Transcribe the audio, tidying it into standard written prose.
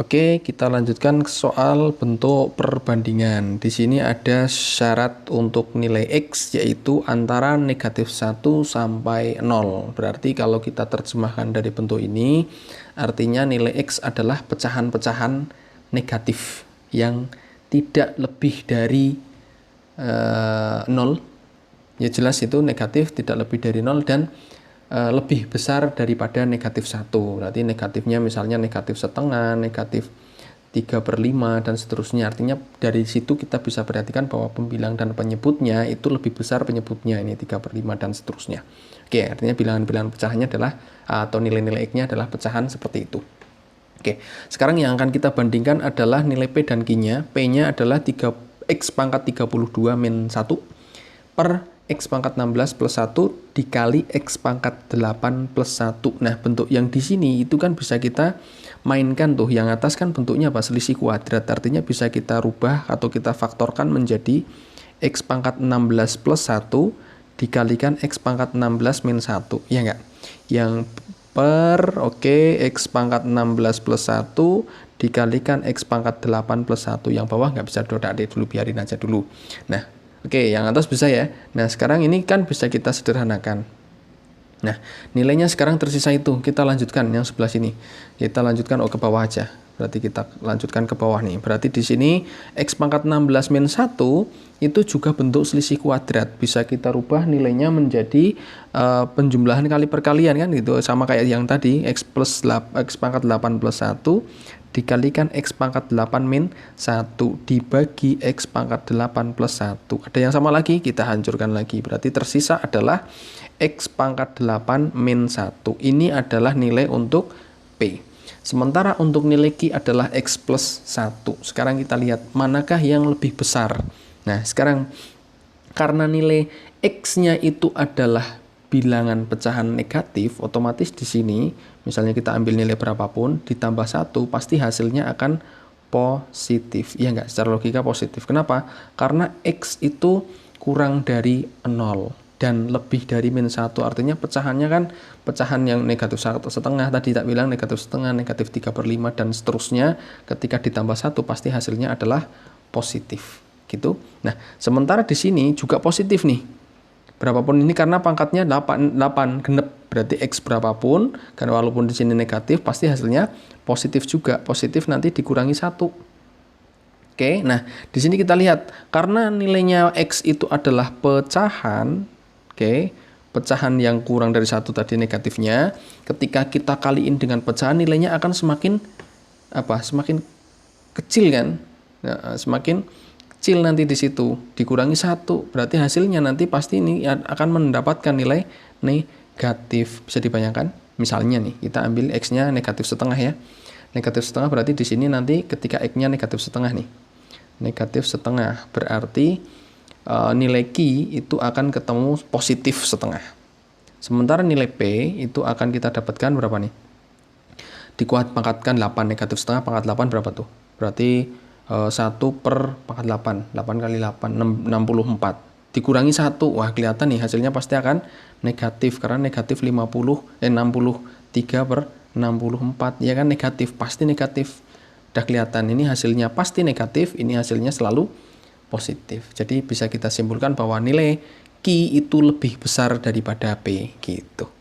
Oke, kita lanjutkan ke soal bentuk perbandingan. Di sini ada syarat untuk nilai X yaitu antara negatif 1 sampai 0. Berarti kalau kita terjemahkan dari bentuk ini, artinya nilai X adalah pecahan-pecahan negatif yang tidak lebih dari 0. Ya jelas itu negatif, tidak lebih dari 0 dan lebih besar daripada negatif 1. Berarti negatifnya misalnya negatif setengah, negatif 3/5 dan seterusnya. Artinya dari situ kita bisa perhatikan bahwa pembilang dan penyebutnya itu lebih besar penyebutnya, ini 3/5 dan seterusnya. Oke, artinya bilangan-bilangan pecahannya adalah atau nilai-nilai X-nya adalah pecahan seperti itu. Oke, sekarang yang akan kita bandingkan adalah nilai P dan Q-nya. P-nya adalah X pangkat 32 min 1 per X pangkat 16 plus 1 dikali X pangkat 8 plus 1. Nah, bentuk yang di sini itu kan bisa kita mainkan tuh. Yang atas kan bentuknya apa? Selisih kuadrat. Artinya bisa kita rubah atau kita faktorkan menjadi X pangkat 16 plus 1 dikalikan X pangkat 16 min 1. Ya enggak? Yang X pangkat 16 plus 1 dikalikan X pangkat 8 plus 1. Yang bawah nggak bisa dodak dulu, biarin aja dulu. Nah, oke, yang atas bisa ya. Nah, sekarang ini kan bisa kita sederhanakan. Nah, nilainya sekarang tersisa itu. Kita lanjutkan yang sebelah sini. Kita lanjutkan ke bawah aja. Berarti kita lanjutkan ke bawah nih. Berarti di sini X pangkat 16 min 1 itu juga bentuk selisih kuadrat. Bisa kita rubah nilainya menjadi penjumlahan kali perkalian kan gitu. Sama kayak yang tadi, X pangkat 8 plus 1 dikalikan X pangkat 8 min 1 dibagi X pangkat 8 plus 1. Ada yang sama lagi, kita hancurkan lagi. Berarti tersisa adalah X pangkat 8 min 1. Ini adalah nilai untuk P. Sementara untuk nilai Q adalah X plus 1. Sekarang kita lihat manakah yang lebih besar. Nah, sekarang karena nilai X-nya itu adalah bilangan pecahan negatif, otomatis di sini misalnya kita ambil nilai berapapun ditambah 1 pasti hasilnya akan positif. Iya enggak? Secara logika positif. Kenapa? Karena X itu kurang dari 0 dan lebih dari min 1. Artinya pecahannya kan pecahan yang negatif 1 setengah tadi tak bilang negatif setengah, negatif 3/5 dan seterusnya. Ketika ditambah 1 pasti hasilnya adalah positif. Gitu. Nah, sementara di sini juga positif nih. Berapapun ini karena pangkatnya 8 genep, berarti X berapapun, karena walaupun di sini negatif pasti hasilnya positif juga. Positif nanti dikurangi 1. Oke, nah di sini kita lihat karena nilainya X itu adalah pecahan, pecahan yang kurang dari 1 tadi negatifnya, ketika kita kaliin dengan pecahan nilainya akan semakin semakin kecil kan? Nah, semakin kecil nanti di situ dikurangi 1 berarti hasilnya nanti pasti ini akan mendapatkan nilai negatif. Bisa dibayangkan misalnya nih kita ambil X-nya negatif setengah ya, negatif setengah berarti di sini nanti ketika X-nya negatif setengah nih, negatif setengah berarti nilai Q itu akan ketemu positif setengah. Sementara nilai P itu akan kita dapatkan berapa nih, dipangkatkan 8, negatif setengah pangkat 8 berapa tuh, berarti 1 per pangkat 8, 8 kali 8, 64. Dikurangi 1, wah kelihatan nih hasilnya pasti akan negatif. Karena negatif 63 per 64, ya kan negatif, pasti negatif. Udah kelihatan, ini hasilnya pasti negatif, ini hasilnya selalu positif. Jadi bisa kita simpulkan bahwa nilai Q itu lebih besar daripada P, gitu.